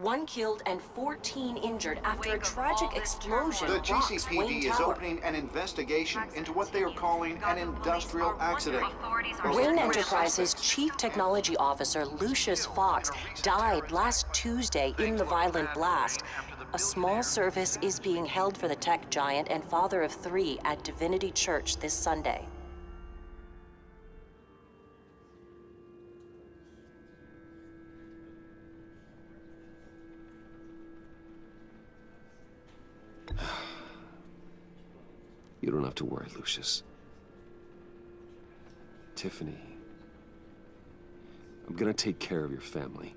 1 killed and 14 injured after a tragic explosion The rocks GCPD Wayne is Tower. opening an investigation into what they are calling an industrial accident. Wayne Enterprises Chief Technology Officer Lucius Fox died last Tuesday in the violent blast. A small service is being held for the tech giant and father of 3 at Divinity Church this Sunday. You don't have to worry, Lucius. Tiffany, I'm gonna take care of your family,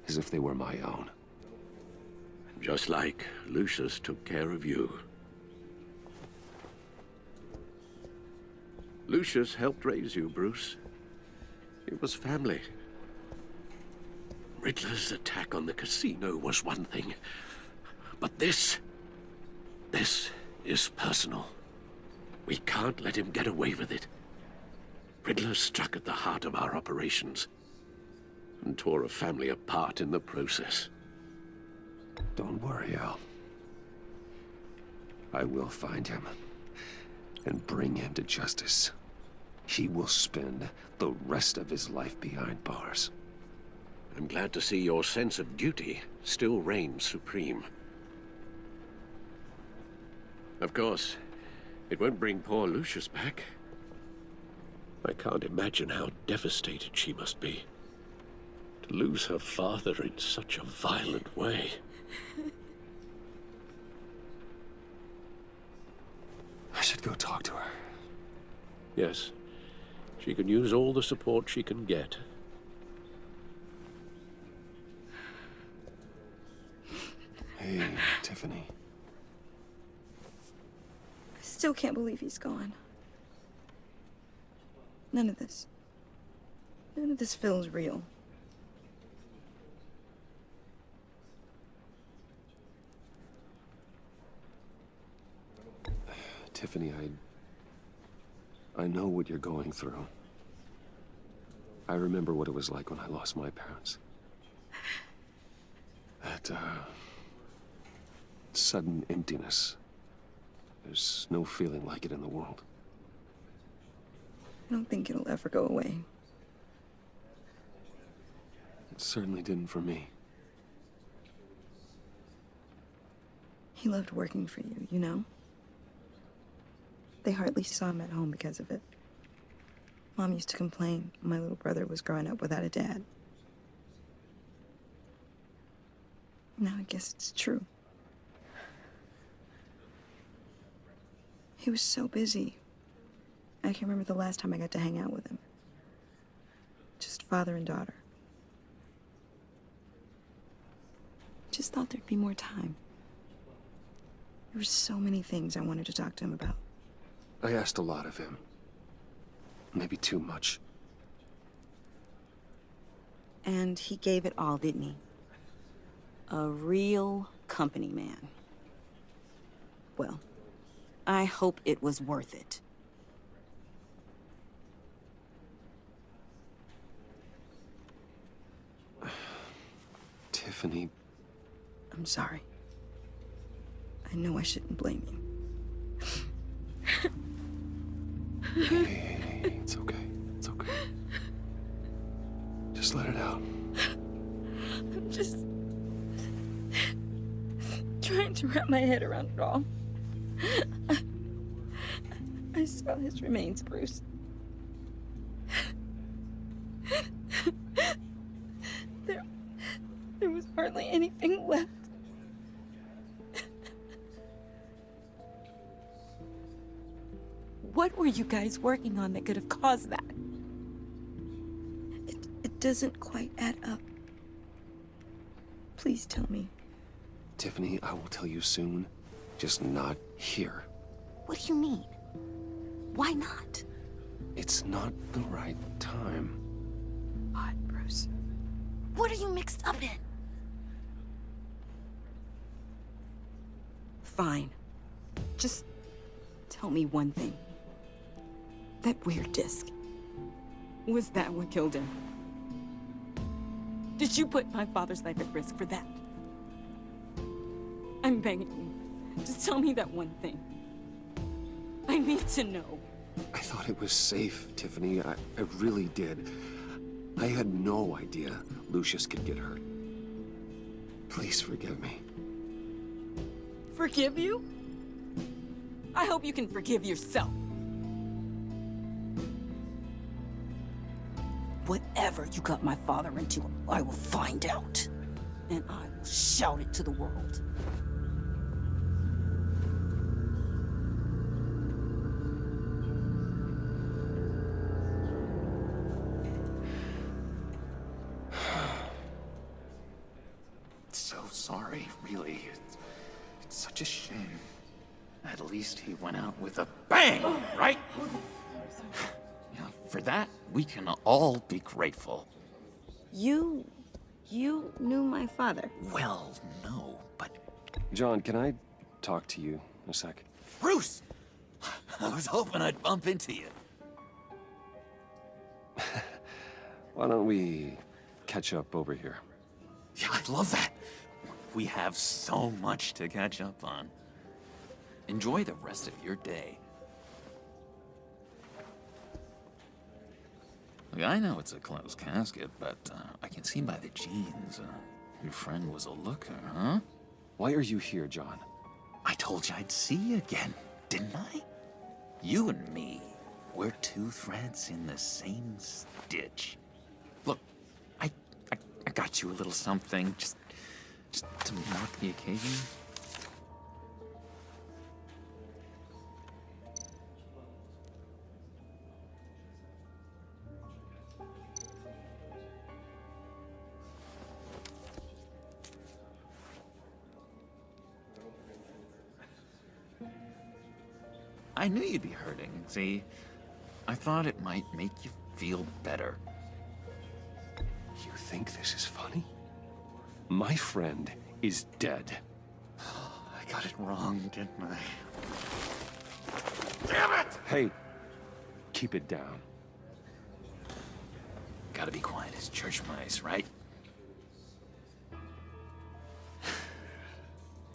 as if they were my own. Just like Lucius took care of you. Lucius helped raise you, Bruce. It was family. Riddler's attack on the casino was one thing, but this is personal. We can't let him get away with it. Riddler struck at the heart of our operations and tore a family apart in the process. Don't worry, Al. I will find him and bring him to justice. He will spend the rest of his life behind bars. I'm glad to see your sense of duty still reigns supreme. Of course, it won't bring poor Lucius back. I can't imagine how devastated she must be. To lose her father in such a violent way. I should go talk to her. Yes, she can use all the support she can get. Hey, Tiffany. I still can't believe he's gone. None of this feels real. Tiffany, I know what you're going through. I remember what it was like when I lost my parents. That, sudden emptiness. There's no feeling like it in the world. I don't think it'll ever go away. It certainly didn't for me. He loved working for you, you know? They hardly saw him at home because of it. Mom used to complain my little brother was growing up without a dad. Now I guess it's true. He was so busy. I can't remember the last time I got to hang out with him. Just father and daughter. Just thought there'd be more time. There were so many things I wanted to talk to him about. I asked a lot of him. Maybe too much. And he gave it all, didn't he? A real company man. Well, I hope it was worth it. Tiffany. I'm sorry. I know I shouldn't blame you. Hey, it's okay. It's okay. Just let it out. I'm just trying to wrap my head around it all. I saw his remains, Bruce. There was hardly anything left. What were you guys working on that could have caused that? It doesn't quite add up. Please tell me. Tiffany, I will tell you soon. Just not here. What do you mean? Why not? It's not the right time. What, Bruce? What are you mixed up in? Fine. Just tell me one thing. That weird disc. Was that what killed him? Did you put my father's life at risk for that? I'm begging you. Just tell me that one thing. I need to know. I thought it was safe, Tiffany. I really did. I had no idea Lucius could get hurt. Please forgive me. Forgive you? I hope you can forgive yourself. Whatever you got my father into, I will find out. And I will shout it to the world. So sorry, really. It's such a shame. At least he went out with a bang, right? Yeah, for that, we can all be grateful. You knew my father. Well, no, but John, can I talk to you a sec? Bruce! I was hoping I'd bump into you. Why don't we catch up over here? Yeah, I'd love that. We have so much to catch up on. Enjoy the rest of your day. Look, I know it's a closed casket, but I can see by the jeans, your friend was a looker, huh? Why are you here, John? I told you I'd see you again, didn't I? You and me, we're two threads in the same stitch. Look, I got you a little something, just to mark the occasion. I knew you'd be hurting, see? I thought it might make you feel better. You think this is funny? My friend is dead. I got it wrong, didn't I? Damn it! Hey, keep it down. Gotta be quiet as church mice, right?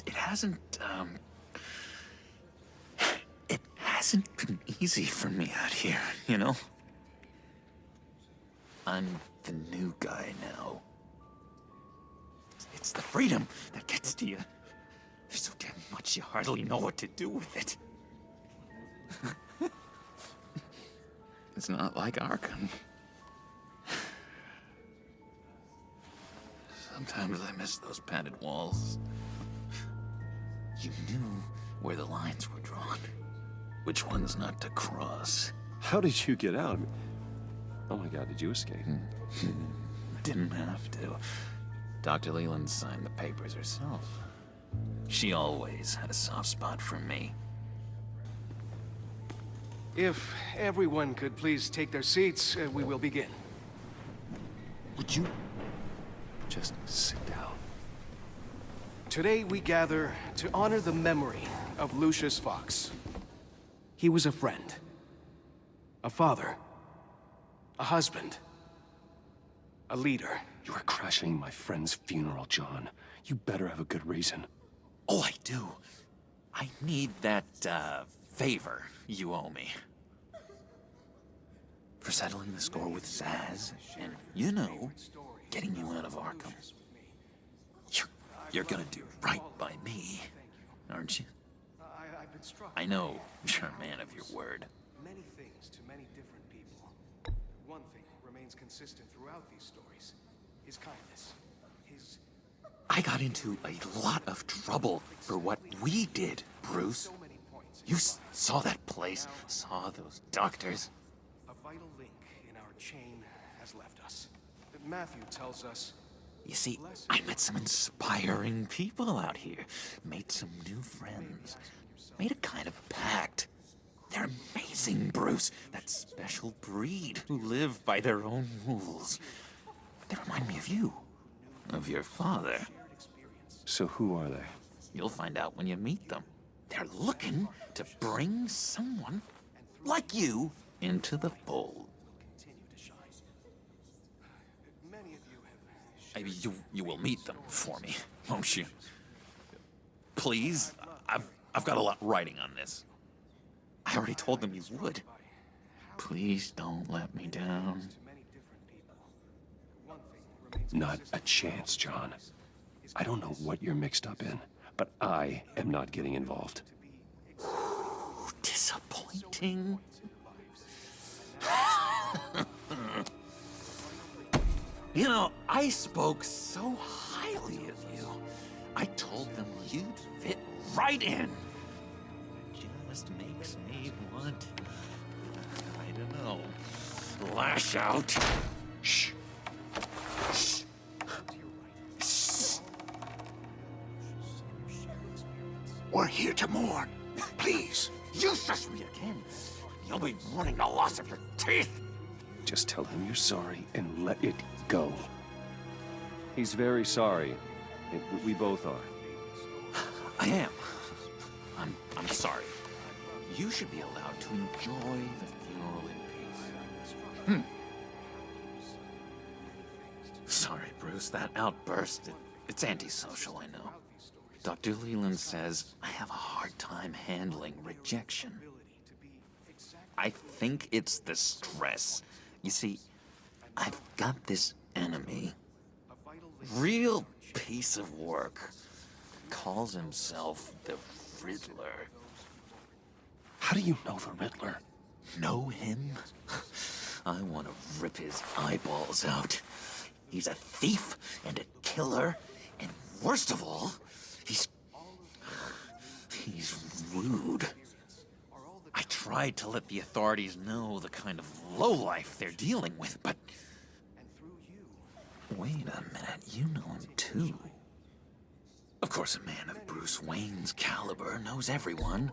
It hasn't been easy for me out here, you know? I'm the new guy now. It's the freedom that gets to you. There's so damn much you hardly know what to do with it. It's not like Arkham. Sometimes I miss those padded walls. You knew where the lines were drawn. Which ones not to cross. How did you get out? Oh my God, did you escape? Didn't have to. Dr. Leland signed the papers herself. She always had a soft spot for me. If everyone could please take their seats, we will begin. Would you just sit down? Today we gather to honor the memory of Lucius Fox. He was a friend, a father, a husband, a leader. You are crashing my friend's funeral, John. You better have a good reason. Oh, I do. I need that, favor you owe me. For settling the score with Zsasz, and, you know, getting you out of Arkham. You're gonna do right by me, aren't you? I've been struck. I know you're a man of your word. Many things to many different people. One thing remains consistent throughout these stories. His kindness. His... I got into a lot of trouble for what we did, Bruce. So many points. You saw that place, saw those doctors. A vital link in our chain has left us. Matthew tells us... You see, I met some inspiring people out here. Made some new friends. Made a kind of pact. They're amazing, Bruce. That special breed who live by their own rules. They remind me of you. Of your father. So who are they? You'll find out when you meet them. They're looking to bring someone like you into the fold. Continue to shine. Many of you have... You will meet them for me, won't you? Please? I've got a lot riding on this. I already told them you would. Please don't let me down. Not a chance, John. I don't know what you're mixed up in, but I am not getting involved. Disappointing. You know, I spoke so highly of you. I told them you'd fit right in. It just makes me want, I don't know, lash out. Shh. Shh. Shh. We're here to mourn. Please. You shush me again. You'll be mourning the loss of your teeth. Just tell him you're sorry and let it go. He's very sorry. We both are. I am. I'm sorry. You should be allowed to enjoy the funeral in peace. Sorry, Bruce. That outburst, it's antisocial, I know. Dr. Leland says I have a hard time handling rejection. I think it's the stress. You see, I've got this enemy. Real piece of work. Calls himself the Riddler. How do you know the Riddler? Know him? I want to rip his eyeballs out. He's a thief and a killer, and worst of all, he's rude. I tried to let the authorities know the kind of lowlife they're dealing with, but... Wait a minute, you know him too. Of course, a man of Bruce Wayne's caliber knows everyone.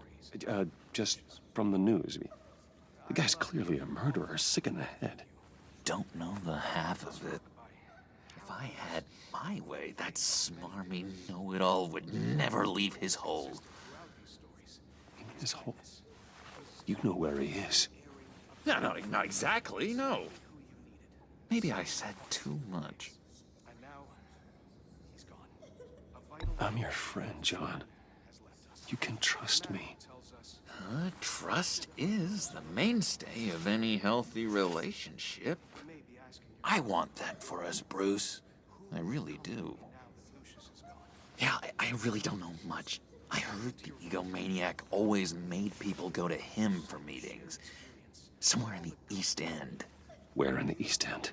Just from the news. The guy's clearly a murderer, sick in the head. Don't know the half of it. If I had my way, that smarmy know-it-all would never leave his hole. His hole? You know where he is. No, not exactly, no. Maybe I said too much. I'm your friend, John. You can trust me. Trust is the mainstay of any healthy relationship. I want that for us, Bruce. I really do. Yeah, I really don't know much. I heard the egomaniac always made people go to him for meetings. Somewhere in the East End. Where in the East End?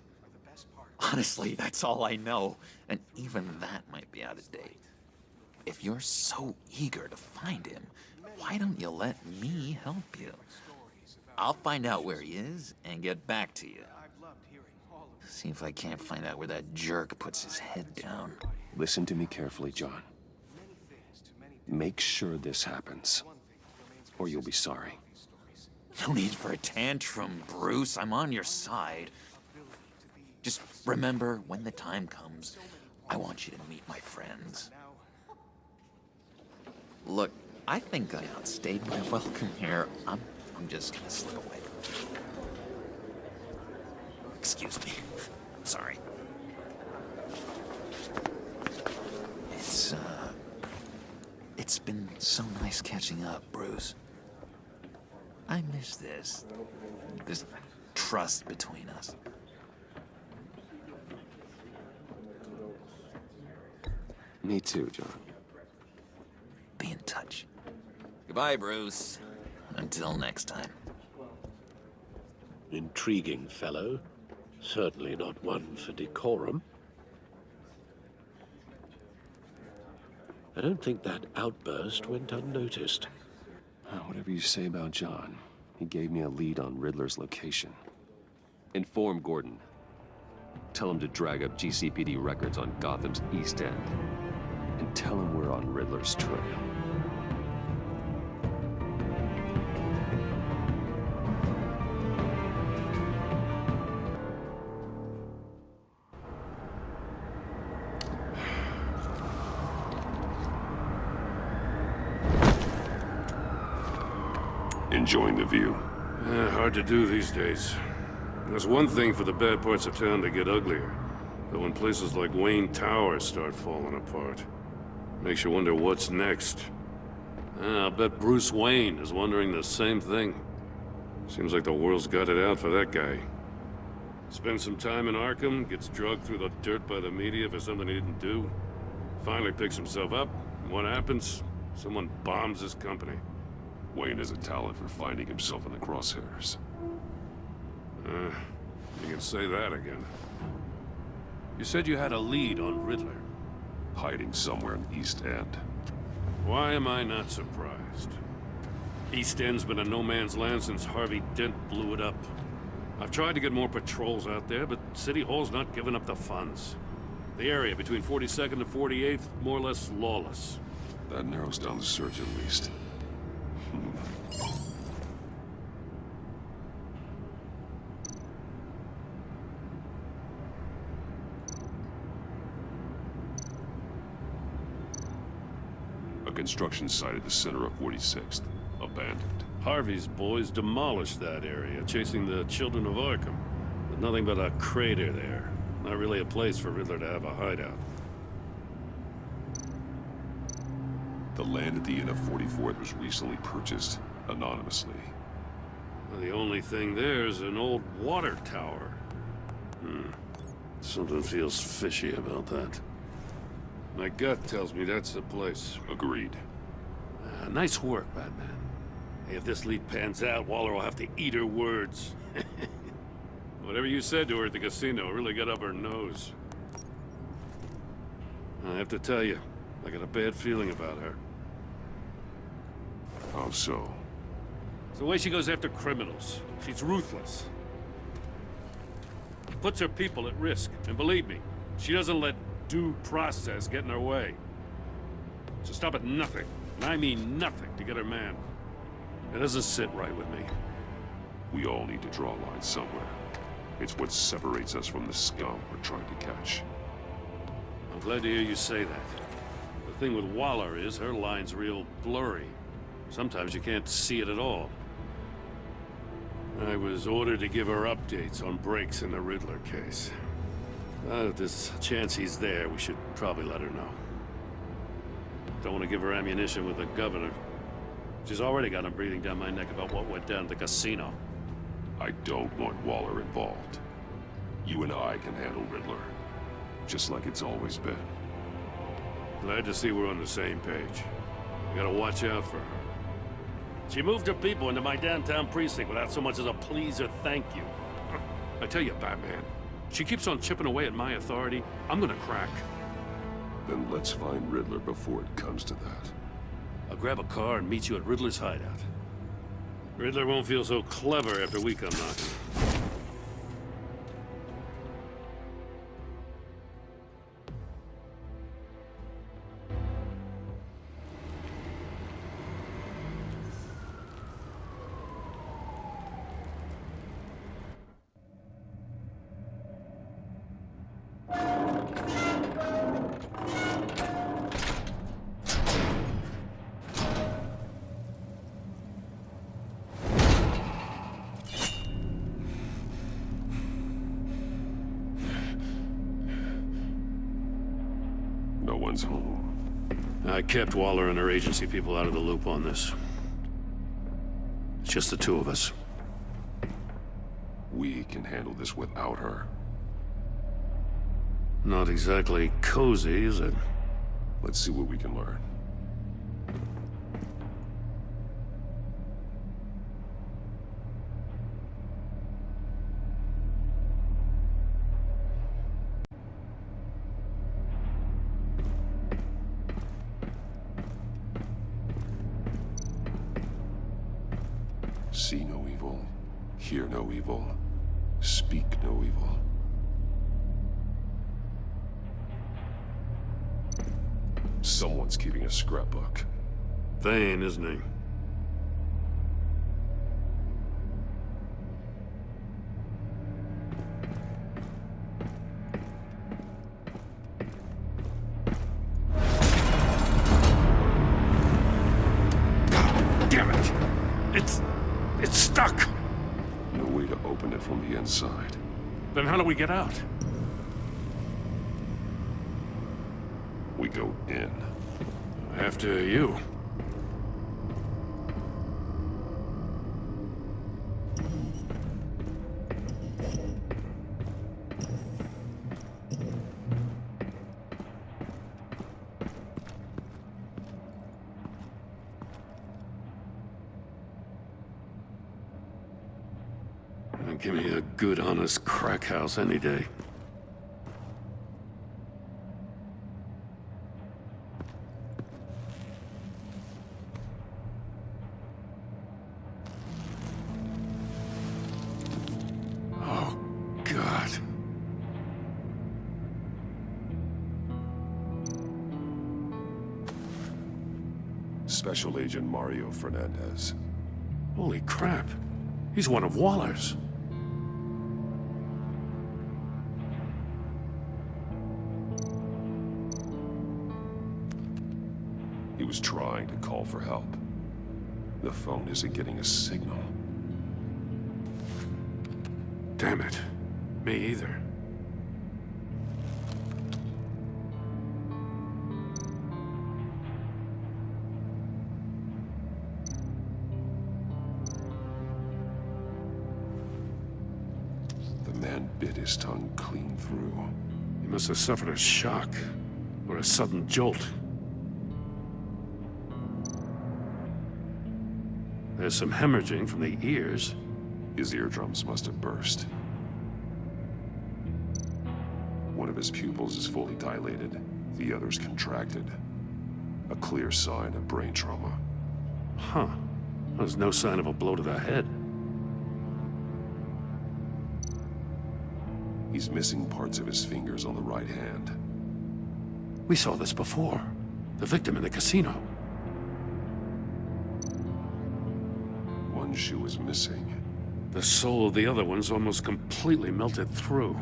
Honestly, that's all I know. And even that might be out of date. If you're so eager to find him, why don't you let me help you? I'll find out where he is and get back to you. See if I can't find out where that jerk puts his head down. Listen to me carefully, John. Make sure this happens, or you'll be sorry. No need for a tantrum, Bruce. I'm on your side. Just remember, when the time comes, I want you to meet my friends. Look, I think I outstayed my welcome here. I'm just gonna slip away. Excuse me. Sorry. It's been so nice catching up, Bruce. I miss this trust between us. Me too, John. Be in touch. Goodbye, Bruce. Until next time. Intriguing fellow. Certainly not one for decorum. I don't think that outburst went unnoticed. Whatever you say about John, he gave me a lead on Riddler's location. Inform Gordon. Tell him to drag up GCPD records on Gotham's East End. And tell him we're on Riddler's trail. Enjoying the view? Hard to do these days. There's one thing for the bad parts of town to get uglier. But when places like Wayne Tower start falling apart, makes you wonder what's next. I'll bet Bruce Wayne is wondering the same thing. Seems like the world's got it out for that guy. Spends some time in Arkham, gets drugged through the dirt by the media for something he didn't do. Finally picks himself up, and what happens? Someone bombs his company. Wayne has a talent for finding himself in the crosshairs. You can say that again. You said you had a lead on Riddler. Hiding somewhere in the East End. Why am I not surprised? East End's been a no-man's land since Harvey Dent blew it up. I've tried to get more patrols out there, but City Hall's not giving up the funds. The area between 42nd and 48th, more or less lawless. That narrows down the search at least. A construction site at the center of 46th. Abandoned. Harvey's boys demolished that area, chasing the children of Arkham. With nothing but a crater there. Not really a place for Riddler to have a hideout. The land at the end of 44th was recently purchased, anonymously. Well, the only thing there is an old water tower. Something feels fishy about that. My gut tells me that's the place. Agreed. Nice work, Batman. Hey, if this lead pans out, Waller will have to eat her words. Whatever you said to her at the casino really got up her nose. I have to tell you, I got a bad feeling about her. How so? It's the way she goes after criminals. She's ruthless. Puts her people at risk. And believe me, she doesn't let due process get in her way. She'll stop at nothing, and I mean nothing, to get her man. It doesn't sit right with me. We all need to draw a line somewhere. It's what separates us from the scum we're trying to catch. I'm glad to hear you say that. The thing with Waller is her line's real blurry. Sometimes you can't see it at all. I was ordered to give her updates on breaks in the Riddler case. If there's a chance he's there, we should probably let her know. Don't want to give her ammunition with the governor. She's already got him breathing down my neck about what went down at the casino. I don't want Waller involved. You and I can handle Riddler. Just like it's always been. Glad to see we're on the same page. We gotta watch out for her. She moved her people into my downtown precinct without so much as a please or thank you. I tell you, Batman, she keeps on chipping away at my authority. I'm gonna crack. Then let's find Riddler before it comes to that. I'll grab a car and meet you at Riddler's hideout. Riddler won't feel so clever after we come knocking. No one's home. I kept Waller and her agency people out of the loop on this. It's just the two of us. We can handle this without her. Not exactly cozy, is it? Let's see what we can learn. See no evil, hear no evil, speak no evil. Someone's keeping a scrapbook. Thane, isn't he? Damn it! It's stuck! No way to open it from the inside. Then how do we get out? we go in. After you. Give me a good, honest crack house any day. Oh, God. Special Agent Mario Fernandez. Holy crap. He's one of Waller's. He was trying to call for help. The phone isn't getting a signal. Damn it. Me either. The man bit his tongue clean through. He must have suffered a shock, or a sudden jolt. There's some hemorrhaging from the ears. His eardrums must have burst. One of his pupils is fully dilated, the other's contracted. A clear sign of brain trauma. Huh. There's no sign of a blow to the head. He's missing parts of his fingers on the right hand. We saw this before. The victim in the casino. One shoe is missing. The sole of the other one's almost completely melted through.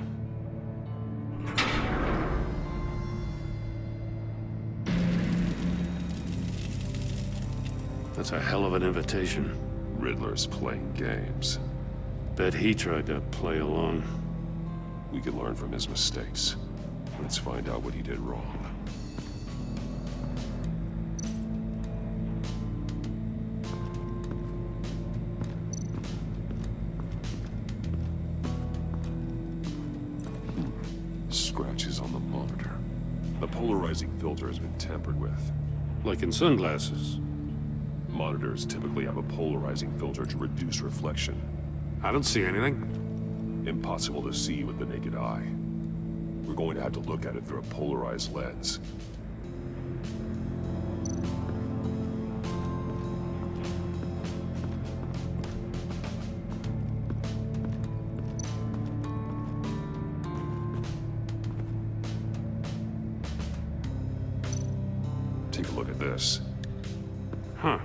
That's a hell of an invitation. Riddler's playing games. Bet he tried to play along. We can learn from his mistakes. Let's find out what he did wrong. Scratches on the monitor. The polarizing filter has been tampered with. Like in sunglasses. Monitors typically have a polarizing filter to reduce reflection. I don't see anything. Impossible to see with the naked eye. We're going to have to look at it through a polarized lens. Take a look at this. Huh.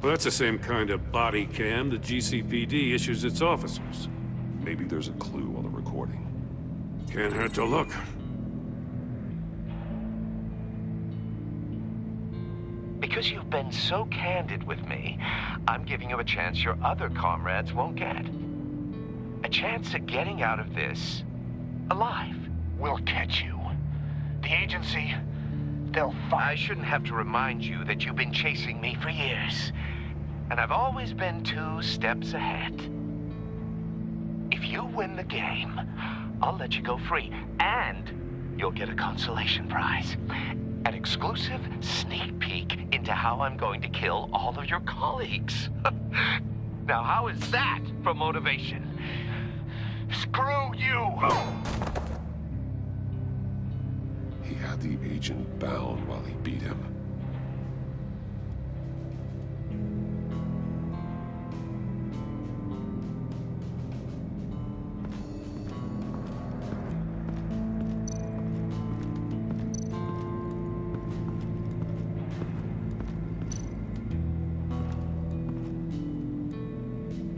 Well, that's the same kind of body cam the GCPD issues its officers. Maybe there's a clue on the recording. Can't hurt to look. Because you've been so candid with me, I'm giving you a chance your other comrades won't get. A chance at getting out of this alive. We'll catch you. The agency, they'll find... I shouldn't have to remind you that you've been chasing me for years. And I've always been 2 steps ahead. If you win the game, I'll let you go free. And you'll get a consolation prize. An exclusive sneak peek into how I'm going to kill all of your colleagues. Now, how is that for motivation? Screw you! He had the agent bound while he beat him.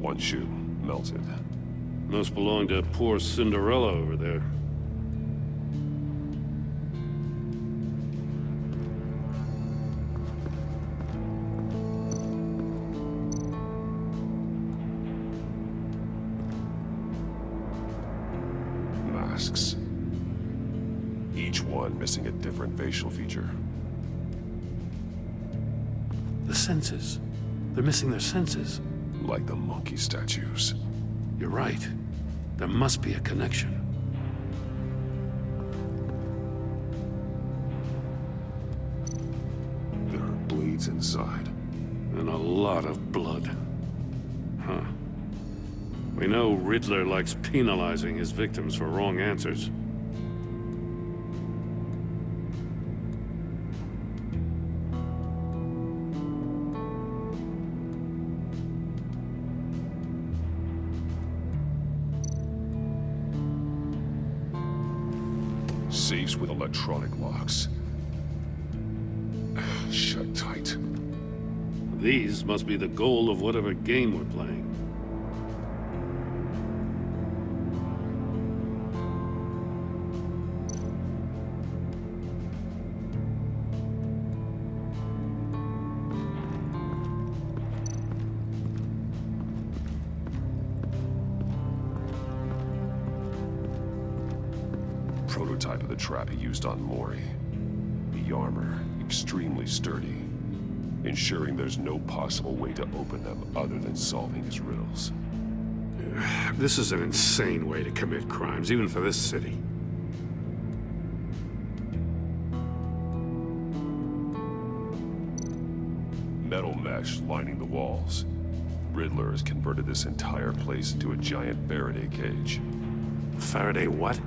One shoe melted. Must belong to poor Cinderella over there. Masks. each one missing a different facial feature. The senses. They're missing their senses. Like the monkey statues. You're right. There must be a connection. There are blades inside. And a lot of blood. Huh. We know Riddler likes penalizing his victims for wrong answers. Safes with electronic locks. Shut tight. These must be the goal of whatever game we're playing. Prototype of the trap he used on Mori. The armor, extremely sturdy, ensuring there's no possible way to open them other than solving his riddles. This is an insane way to commit crimes, even for this city. Metal mesh lining the walls. Riddler has converted this entire place into a giant Faraday cage. Faraday what?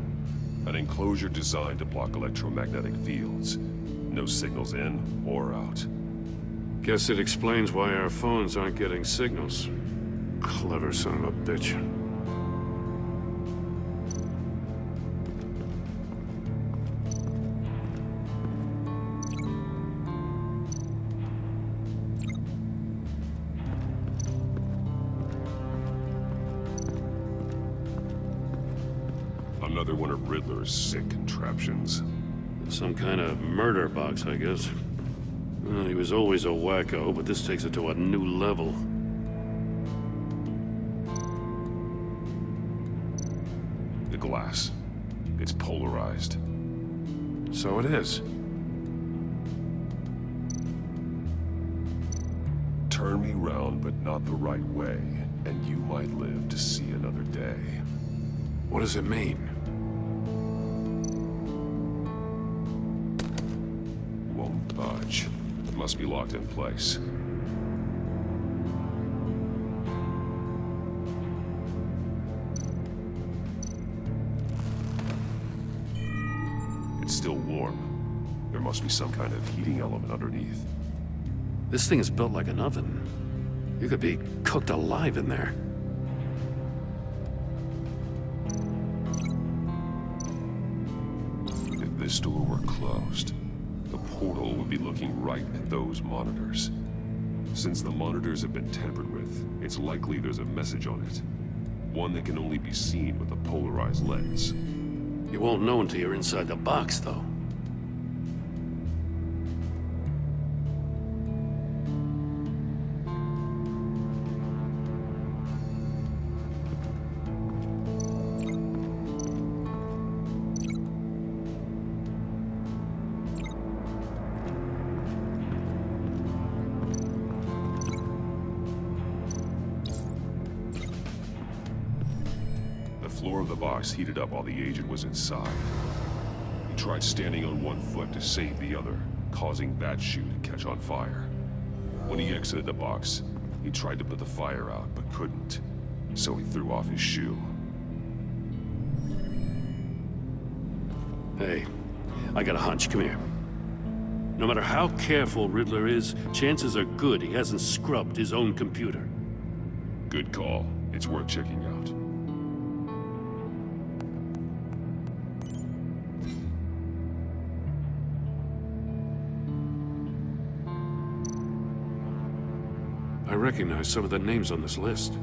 An enclosure designed to block electromagnetic fields. No signals in or out. Guess it explains why our phones aren't getting signals. Clever son of a bitch. Another one of Riddler's sick contraptions. Some kind of murder box, I guess. Well, he was always a wacko, but this takes it to a new level. The glass. It's polarized. So it is. Turn me round, but not the right way, and you might live to see another day. What does it mean? Won't budge. Must be locked in place. It's still warm. There must be some kind of heating element underneath. This thing is built like an oven. You could be cooked alive in there. If this door were closed, the portal would be looking right at those monitors. Since the monitors have been tampered with, it's likely there's a message on it. One that can only be seen with a polarized lens. You won't know until you're inside the box, though. The floor of the box heated up while the agent was inside. He tried standing on one foot to save the other, causing that shoe to catch on fire. When he exited the box, he tried to put the fire out, but couldn't. So he threw off his shoe. Hey, I got a hunch. Come here. No matter how careful Riddler is, chances are good he hasn't scrubbed his own computer. Good call. It's worth checking out. I recognize some of the names on this list.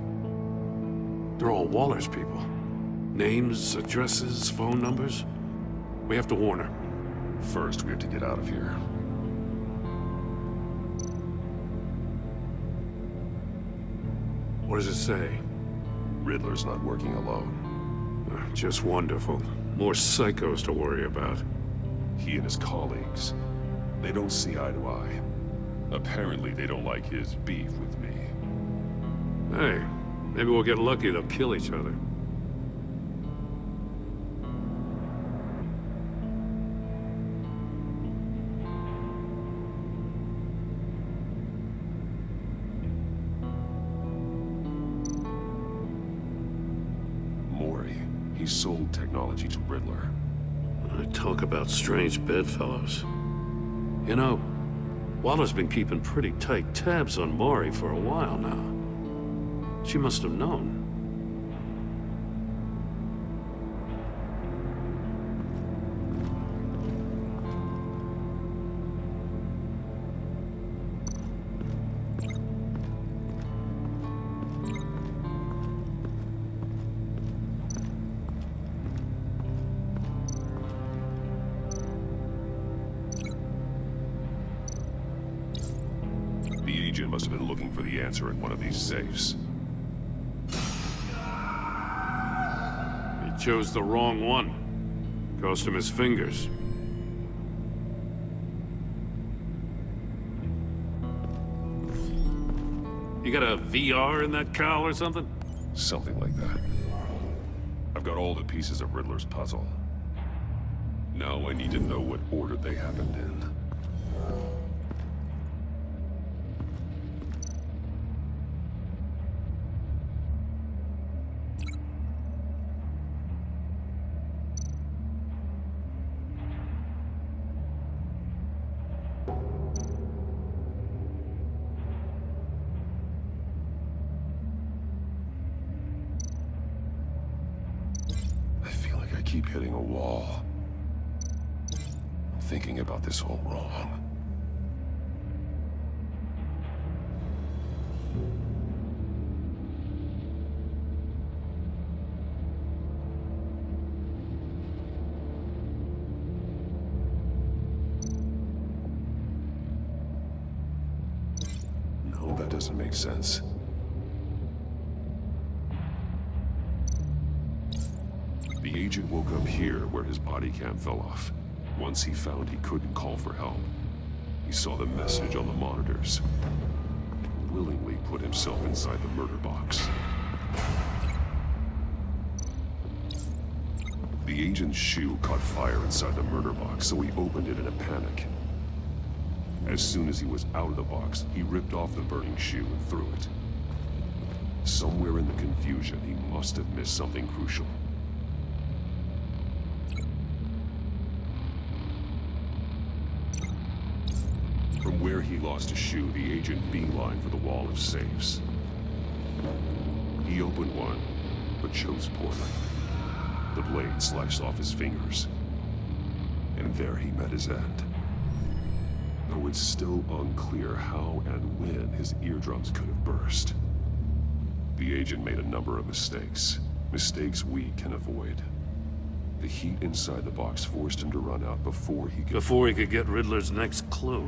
They're all Waller's people. Names, addresses, phone numbers. We have to warn her. First, we have to get out of here. What does it say? Riddler's not working alone. Just wonderful. More psychos to worry about. He and his colleagues, they don't see eye to eye. Apparently, they don't like his beef with me. Hey, maybe we'll get lucky. They'll kill each other. Mori, he sold technology to Riddler. I talk about strange bedfellows. You know, Waller's been keeping pretty tight tabs on Mori for a while now. She must have known. The agent must have been looking for the answer in one of these safes. He chose the wrong one. Cost him his fingers. You got a VR in that cowl or something? Something like that. I've got all the pieces of Riddler's puzzle. Now I need to know what order they happened in. I keep hitting a wall. I'm thinking about this all wrong. No, that doesn't make sense. The agent woke up here where his body cam fell off. Once he found he couldn't call for help, he saw the message on the monitors and willingly put himself inside the murder box. The agent's shoe caught fire inside the murder box, so he opened it in a panic. As soon as he was out of the box, he ripped off the burning shoe and threw it. Somewhere in the confusion, he must have missed something crucial. From where he lost a shoe, the agent beelined for the wall of safes. He opened one, but chose poorly. The blade sliced off his fingers. And there he met his end. Though it's still unclear how and when his eardrums could have burst. The agent made a number of mistakes. Mistakes we can avoid. The heat inside the box forced him to run out before he could get Riddler's next clue.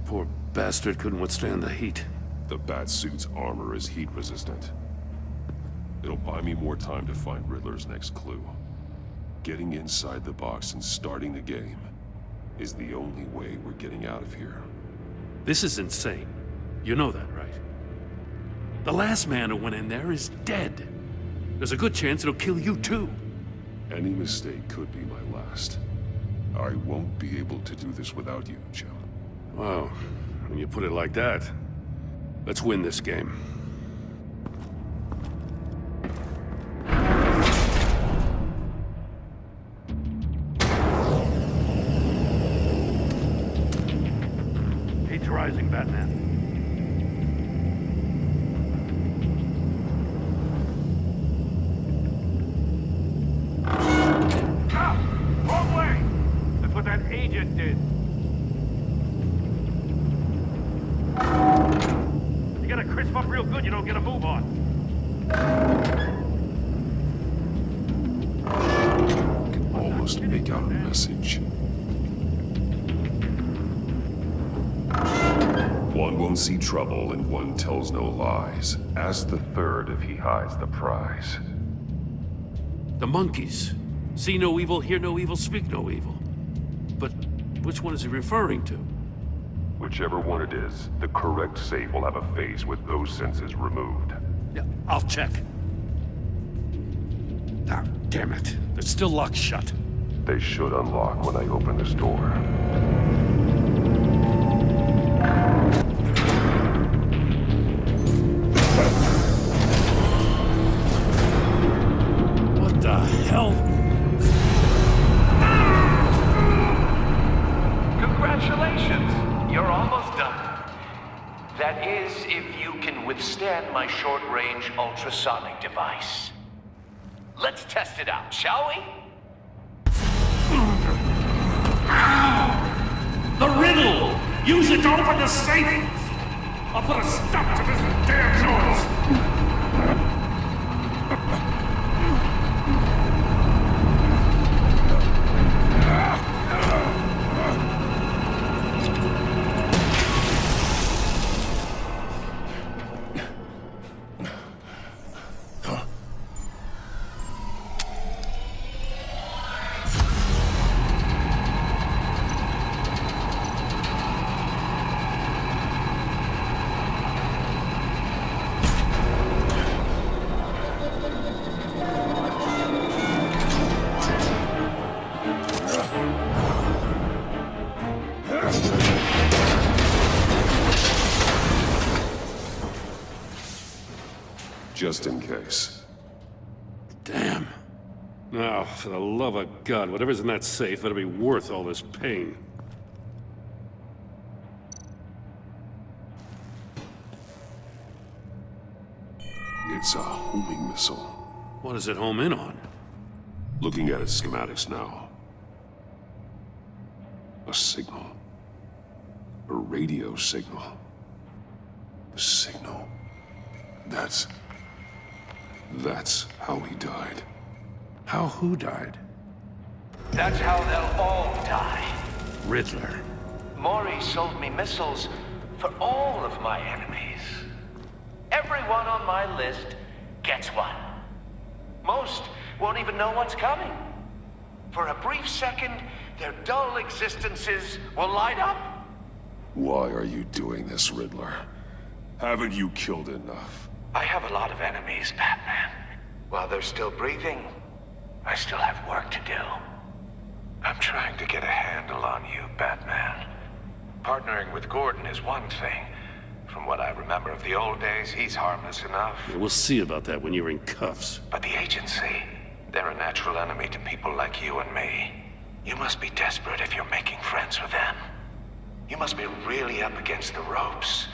Poor bastard couldn't withstand the heat. The Batsuit's armor is heat resistant. It'll buy me more time to find Riddler's next clue. Getting inside the box and starting the game is the only way we're getting out of here. This is insane. You know that, right? The last man who went in there is dead. There's a good chance it'll kill you too. Any mistake could be my last. I won't be able to do this without you, Jim. Wow, when you put it like that, let's win this game. Heat's rising, Batman. Wrong way! That's what that agent did. You gotta crisp up real good, you don't get a move on. I can almost make out a message. One won't see trouble and one tells no lies. Ask the third if he hides the prize. The monkeys. See no evil, hear no evil, speak no evil. But which one is he referring to? Whichever one it is, the correct safe will have a face with those sensors removed. Yeah, I'll check. Ah, damn it. They're still locked shut. They should unlock when I open this door. What the hell? Congratulations! You're almost done. That is, if you can withstand my short-range ultrasonic device. Let's test it out, shall we? The riddle! Use it to open the safe! I'll put a stop to this damn noise! Just in case. Damn. Now, for the love of God, whatever's in that safe better be worth all this pain. It's a homing missile. What does it home in on? Looking at its schematics now. A signal. A radio signal. A signal. That's how he died. How who died? That's how they'll all die. Riddler. Maury sold me missiles for all of my enemies. Everyone on my list gets one. Most won't even know what's coming. For a brief second, their dull existences will light up. Why are you doing this, Riddler? Haven't you killed enough? I have a lot of enemies, Batman. While they're still breathing, I still have work to do. I'm trying to get a handle on you, Batman. Partnering with Gordon is one thing. From what I remember of the old days, he's harmless enough. Yeah, we'll see about that when you're in cuffs. But the agency, they're a natural enemy to people like you and me. You must be desperate if you're making friends with them. You must be really up against the ropes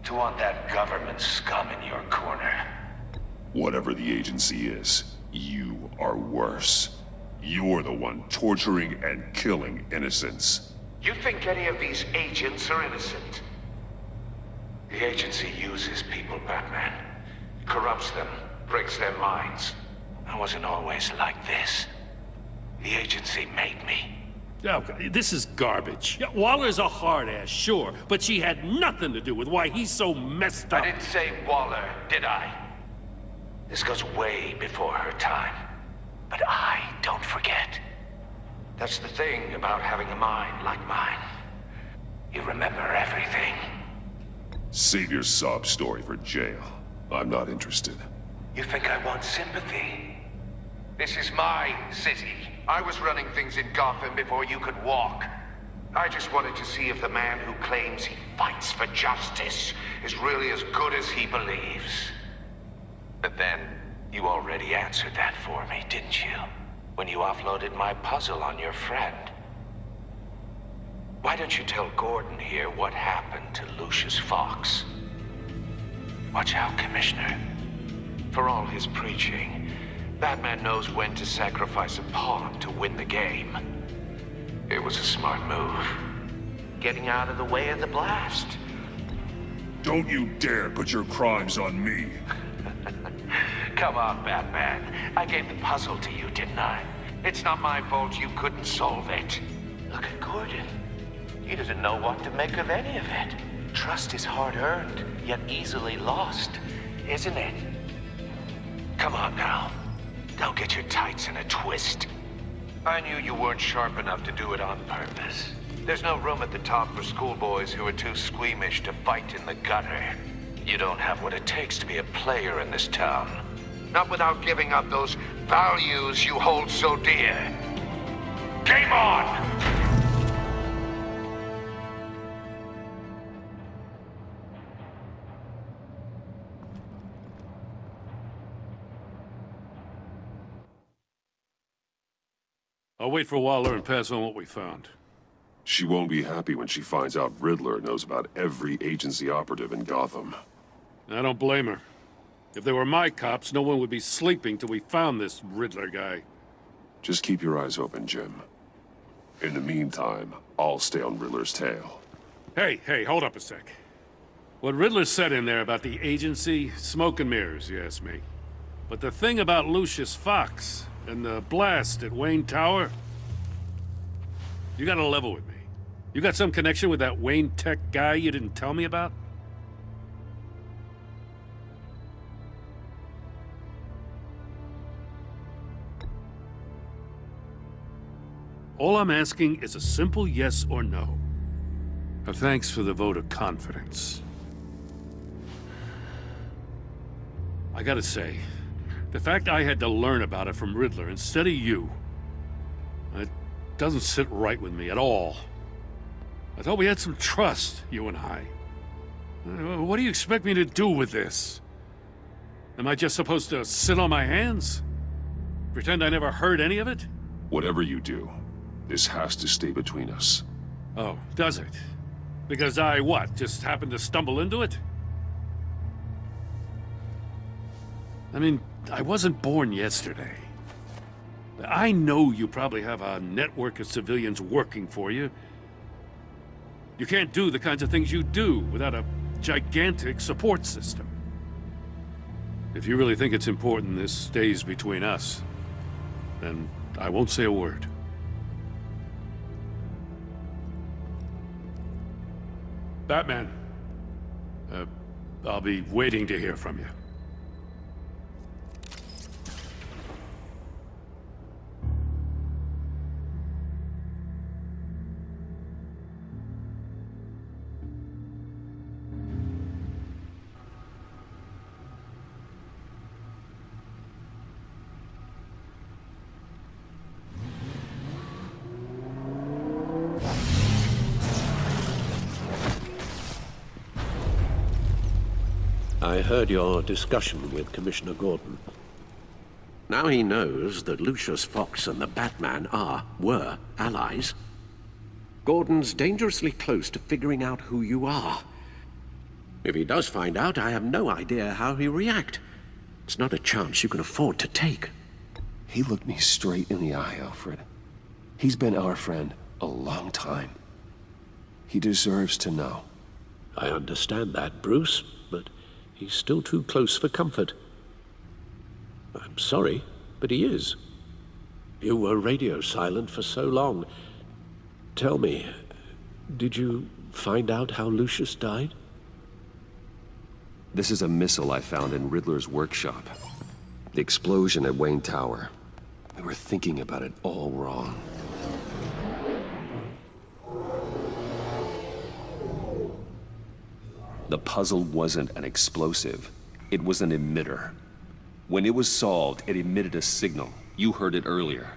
to want that government scum in your corner. Whatever the agency is, you are worse. You're the one torturing and killing innocents. You think any of these agents are innocent? The agency uses people, Batman. Corrupts them, breaks their minds. I wasn't always like this. The agency made me. Okay, this is garbage. Yeah, Waller's a hard ass, sure, but she had nothing to do with why he's so messed up. I didn't say Waller, did I? This goes way before her time. But I don't forget. That's the thing about having a mind like mine. You remember everything. Save your sob story for jail. I'm not interested. You think I want sympathy? This is my city. I was running things in Gotham before you could walk. I just wanted to see if the man who claims he fights for justice is really as good as he believes. But then, you already answered that for me, didn't you? When you offloaded my puzzle on your friend. Why don't you tell Gordon here what happened to Lucius Fox? Watch out, Commissioner. For all his preaching, Batman knows when to sacrifice a pawn to win the game. It was a smart move. Getting out of the way of the blast. Don't you dare put your crimes on me. Come on, Batman. I gave the puzzle to you, didn't I? It's not my fault you couldn't solve it. Look at Gordon. He doesn't know what to make of any of it. Trust is hard-earned, yet easily lost, isn't it? Come on now. Don't get your tights in a twist. I knew you weren't sharp enough to do it on purpose. There's no room at the top for schoolboys who are too squeamish to fight in the gutter. You don't have what it takes to be a player in this town. Not without giving up those values you hold so dear. Game on! I'll wait for Waller and pass on what we found. She won't be happy when she finds out Riddler knows about every agency operative in Gotham. I don't blame her. If they were my cops, no one would be sleeping till we found this Riddler guy. Just keep your eyes open, Jim. In the meantime, I'll stay on Riddler's tail. Hey, hold up a sec. What Riddler said in there about the agency, smoke and mirrors, you ask me. But the thing about Lucius Fox and the blast at Wayne Tower, you gotta level with me. You got some connection with that Wayne Tech guy you didn't tell me about? All I'm asking is a simple yes or no. Thanks for the vote of confidence. I gotta say, the fact I had to learn about it from Riddler instead of you, it doesn't sit right with me at all. I thought we had some trust, you and I. What do you expect me to do with this? Am I just supposed to sit on my hands? Pretend I never heard any of it? Whatever you do, this has to stay between us. Oh, does it? Because I, what, just happened to stumble into it? I mean, I wasn't born yesterday. I know you probably have a network of civilians working for you. You can't do the kinds of things you do without a gigantic support system. If you really think it's important this stays between us, then I won't say a word. Batman, I'll be waiting to hear from you. I heard your discussion with Commissioner Gordon. Now he knows that Lucius Fox and the Batman were allies. Gordon's dangerously close to figuring out who you are. If he does find out, I have no idea how he'll react. It's not a chance you can afford to take. He looked me straight in the eye, Alfred. He's been our friend a long time. He deserves to know. I understand that, Bruce, but he's still too close for comfort. I'm sorry, but he is. You were radio silent for so long. Tell me, did you find out how Lucius died? This is a missile I found in Riddler's workshop. The explosion at Wayne Tower. We were thinking about it all wrong. The puzzle wasn't an explosive. It was an emitter. When it was solved, it emitted a signal. You heard it earlier.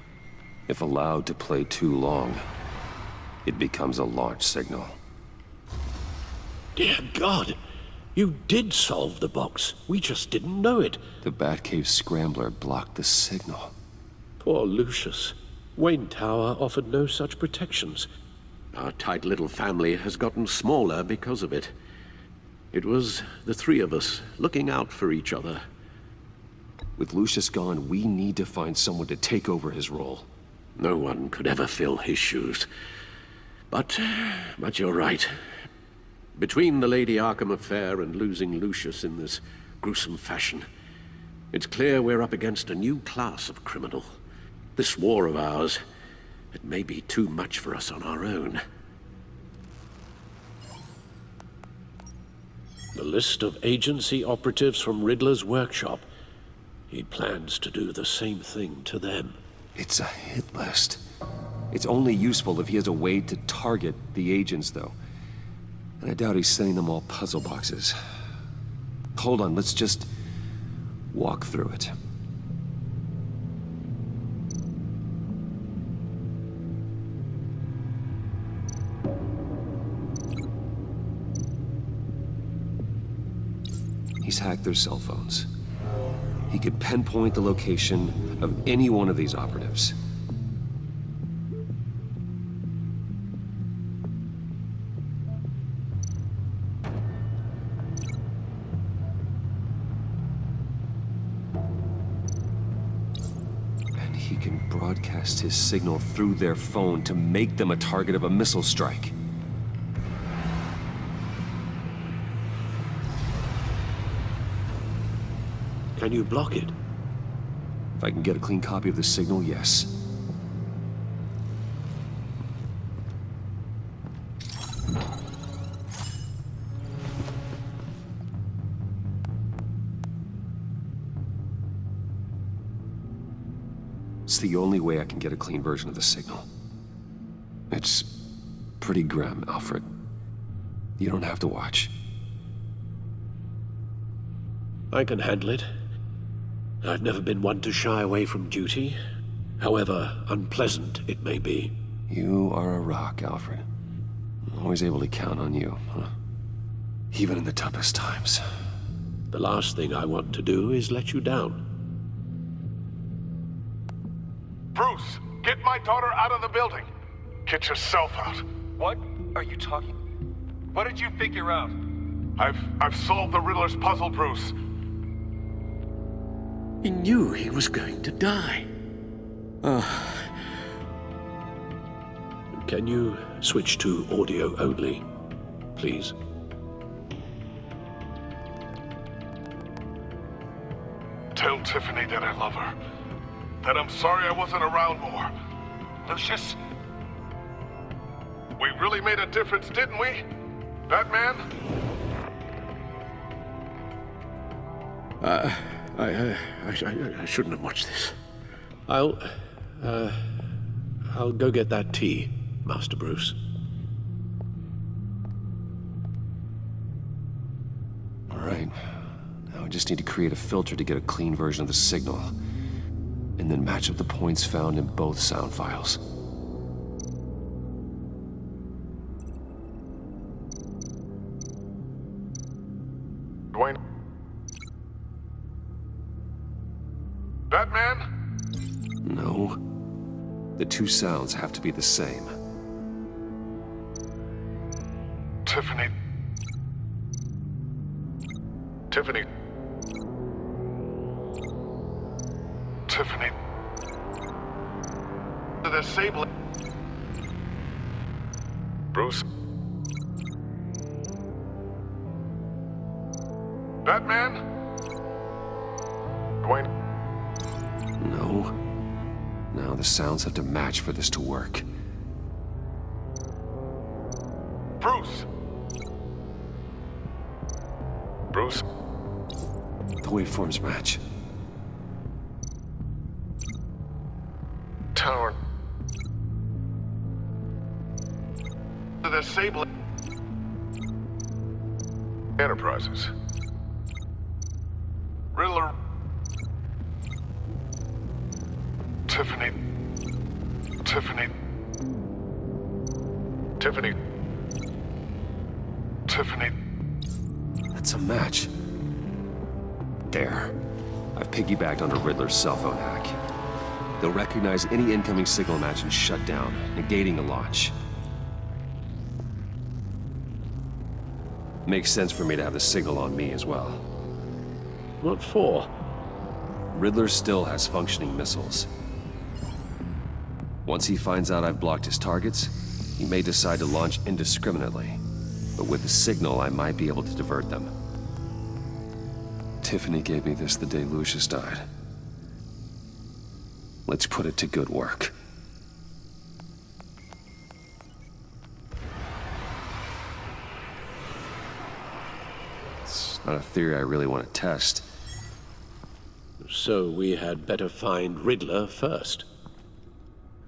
If allowed to play too long, it becomes a launch signal. Dear God! You did solve the box. We just didn't know it. The Batcave scrambler blocked the signal. Poor Lucius. Wayne Tower offered no such protections. Our tight little family has gotten smaller because of it. It was the three of us looking out for each other. With Lucius gone, we need to find someone to take over his role. No one could ever fill his shoes. But you're right. Between the Lady Arkham affair and losing Lucius in this gruesome fashion, it's clear we're up against a new class of criminal. This war of ours, it may be too much for us on our own. The list of agency operatives from Riddler's workshop. He plans to do the same thing to them. It's a hit list. It's only useful if he has a way to target the agents, though. And I doubt he's sending them all puzzle boxes. Hold on, let's just walk through it. He's hacked their cell phones. He could pinpoint the location of any one of these operatives. And he can broadcast his signal through their phone to make them a target of a missile strike. Can you block it? If I can get a clean copy of the signal, yes. It's the only way I can get a clean version of the signal. It's pretty grim, Alfred. You don't have to watch. I can handle it. I've never been one to shy away from duty, however unpleasant it may be. You are a rock, Alfred. I'm always able to count on you, huh? Even in the toughest times. The last thing I want to do is let you down. Bruce, get my daughter out of the building. Get yourself out. What are you talking? What did you figure out? I've solved the Riddler's puzzle, Bruce. He knew he was going to die. Can you switch to audio only, please? Tell Tiffany that I love her. That I'm sorry I wasn't around more. Lucius? We really made a difference, didn't we? Batman? I shouldn't have watched this. I'll go get that tea, Master Bruce. All right. Now I just need to create a filter to get a clean version of the signal. And then match up the points found in both sound files. Dwayne? Batman? No. The two sounds have to be the same. Tiffany. Tiffany. Tiffany. The disabling. Bruce. Batman? Dwayne? No. Now the sounds have to match for this to work. Bruce? Bruce? The waveforms match. Tower. The disabling. Enterprises. Riddler. Tiffany. Tiffany. Tiffany. Tiffany. That's a match. There. I've piggybacked on a Riddler's cell phone hack. They'll recognize any incoming signal match and shut down, negating the launch. Makes sense for me to have the signal on me as well. What for? Riddler still has functioning missiles. Once he finds out I've blocked his targets, he may decide to launch indiscriminately. But with the signal, I might be able to divert them. Tiffany gave me this the day Lucius died. Let's put it to good work. It's not a theory I really want to test. So we had better find Riddler first.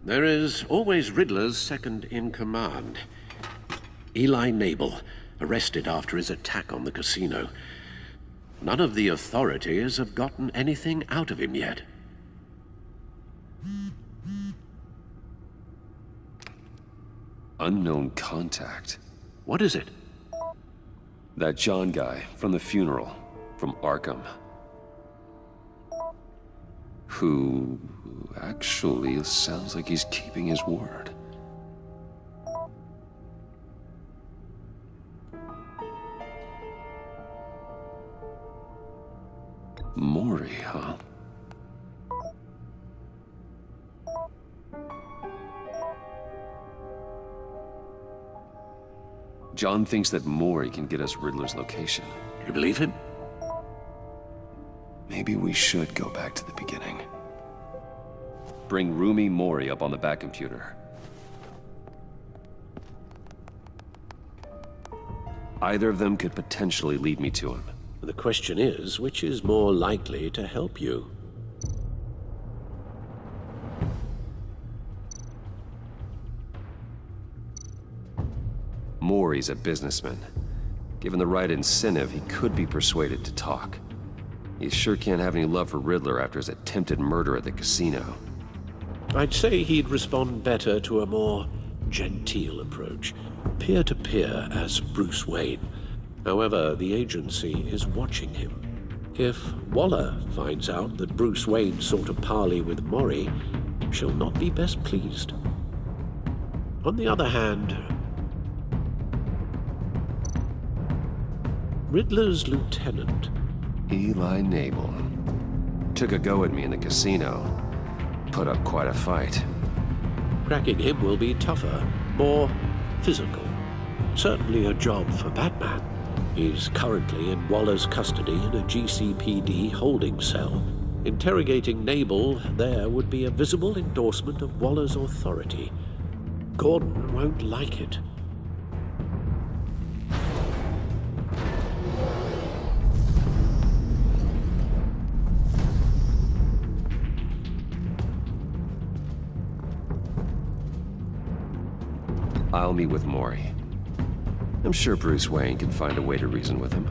There is always Riddler's second-in-command. Eli Nabel, arrested after his attack on the casino. None of the authorities have gotten anything out of him yet. Unknown contact. What is it? That John guy from the funeral, from Arkham. Who actually sounds like he's keeping his word. Mori, huh? John thinks that Mori can get us Riddler's location. You believe him? Maybe we should go back to the beginning. Bring Rumi Mori up on the back computer. Either of them could potentially lead me to him. The question is, which is more likely to help you? Mori's a businessman. Given the right incentive, he could be persuaded to talk. He sure can't have any love for Riddler after his attempted murder at the casino. I'd say he'd respond better to a more genteel approach, peer-to-peer as Bruce Wayne. However, the agency is watching him. If Waller finds out that Bruce Wayne sought a parley with Mori, she'll not be best pleased. On the other hand, Riddler's lieutenant, Eli Nabel, took a go at me in the casino. Put up quite a fight. Cracking him will be tougher, more physical. Certainly a job for Batman. He's currently in Waller's custody in a GCPD holding cell. Interrogating Nabel there would be a visible endorsement of Waller's authority. Gordon won't like it. I'll meet with Mori. I'm sure Bruce Wayne can find a way to reason with him.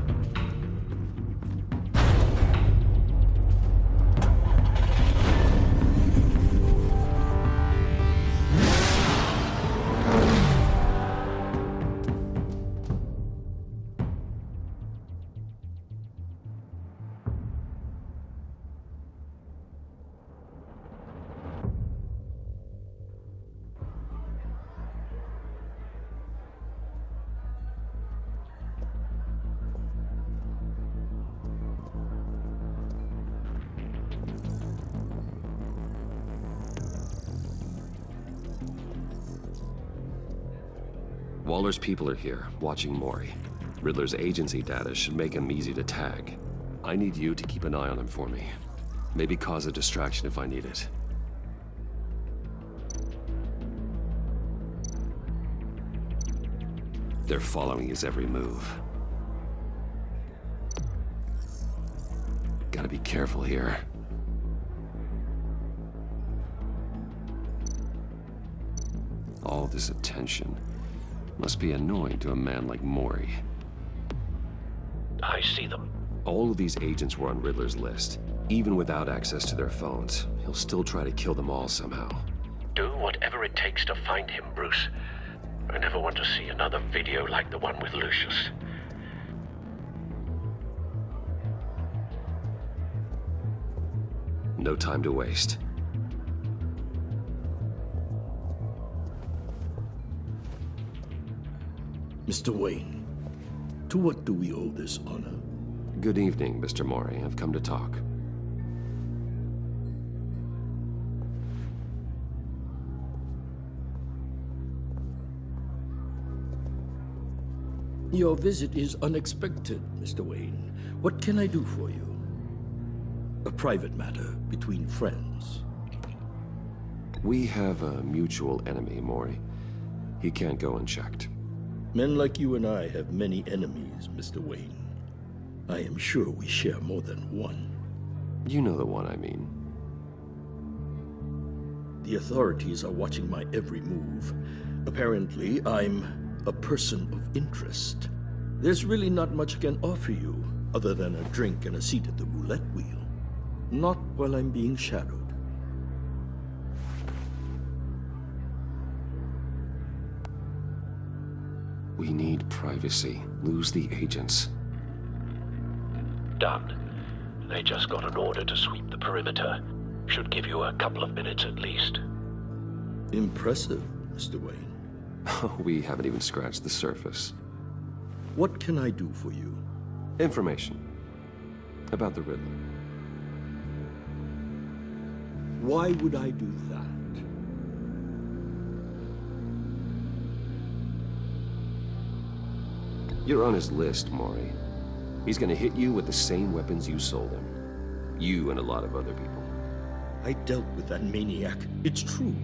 Waller's people are here, watching Mori. Riddler's agency data should make him easy to tag. I need you to keep an eye on him for me. Maybe cause a distraction if I need it. They're following his every move. Gotta be careful here. All this attention must be annoying to a man like Mori. I see them. All of these agents were on Riddler's list. Even without access to their phones, he'll still try to kill them all somehow. Do whatever it takes to find him, Bruce. I never want to see another video like the one with Lucius. No time to waste. Mr. Wayne, to what do we owe this honor? Good evening, Mr. Mori. I've come to talk. Your visit is unexpected, Mr. Wayne. What can I do for you? A private matter between friends. We have a mutual enemy, Mori. He can't go unchecked. Men like you and I have many enemies, Mr. Wayne. I am sure we share more than one. You know the one I mean. The authorities are watching my every move. Apparently, I'm a person of interest. There's really not much I can offer you, other than a drink and a seat at the roulette wheel. Not while I'm being shadowed. We need privacy. Lose the agents. Done. They just got an order to sweep the perimeter. Should give you a couple of minutes at least. Impressive, Mr. Wayne. We haven't even scratched the surface. What can I do for you? Information. About the Riddler. Why would I do that? You're on his list, Maury. He's gonna hit you with the same weapons you sold him. You and a lot of other people. I dealt with that maniac, it's true.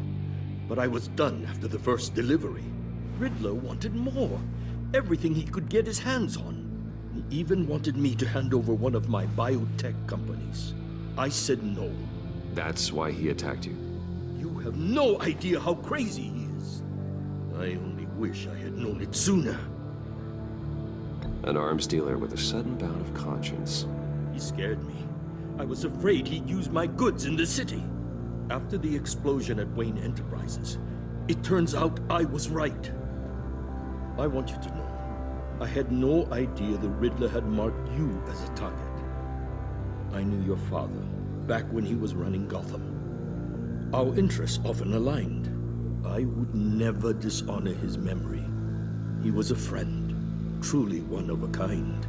But I was done after the first delivery. Riddler wanted more. Everything he could get his hands on. He even wanted me to hand over one of my biotech companies. I said no. That's why he attacked you? You have no idea how crazy he is. I only wish I had known it sooner. An arms dealer with a sudden bout of conscience. He scared me. I was afraid he'd use my goods in the city. After the explosion at Wayne Enterprises, it turns out I was right. I want you to know, I had no idea the Riddler had marked you as a target. I knew your father, back when he was running Gotham. Our interests often aligned. I would never dishonor his memory. He was a friend, truly one of a kind.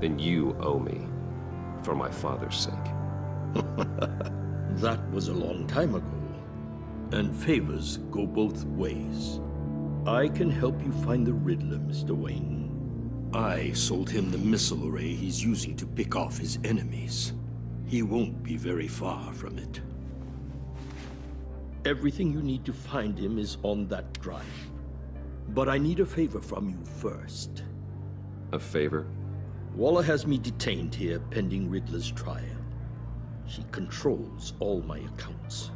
Then you owe me, for my father's sake. That was a long time ago. And favors go both ways. I can help you find the Riddler, Mr. Wayne. I sold him the missile array he's using to pick off his enemies. He won't be very far from it. Everything you need to find him is on that drive. But I need a favor from you first. A favor? Waller has me detained here pending Riddler's trial. She controls all my accounts.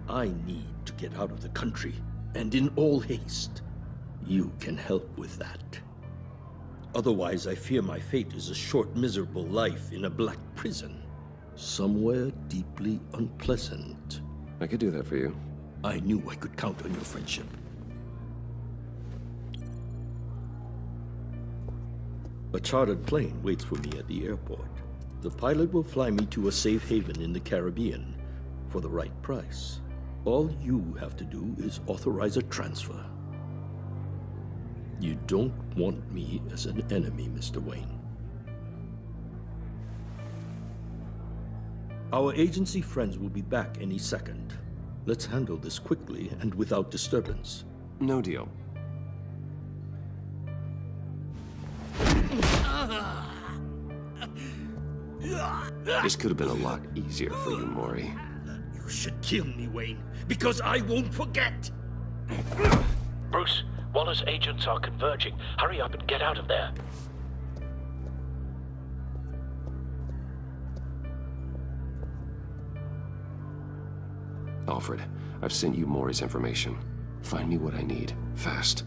I need to get out of the country, and in all haste. You can help with that. Otherwise, I fear my fate is a short, miserable life in a black prison. Somewhere deeply unpleasant. I could do that for you. I knew I could count on your friendship. A chartered plane waits for me at the airport. The pilot will fly me to a safe haven in the Caribbean for the right price. All you have to do is authorize a transfer. You don't want me as an enemy, Mr. Wayne. Our agency friends will be back any second. Let's handle this quickly and without disturbance. No deal. This could have been a lot easier for you, Maury. You should kill me, Wayne, because I won't forget! Bruce, Waller's agents are converging. Hurry up and get out of there. Alfred, I've sent you Maury's information. Find me what I need, fast.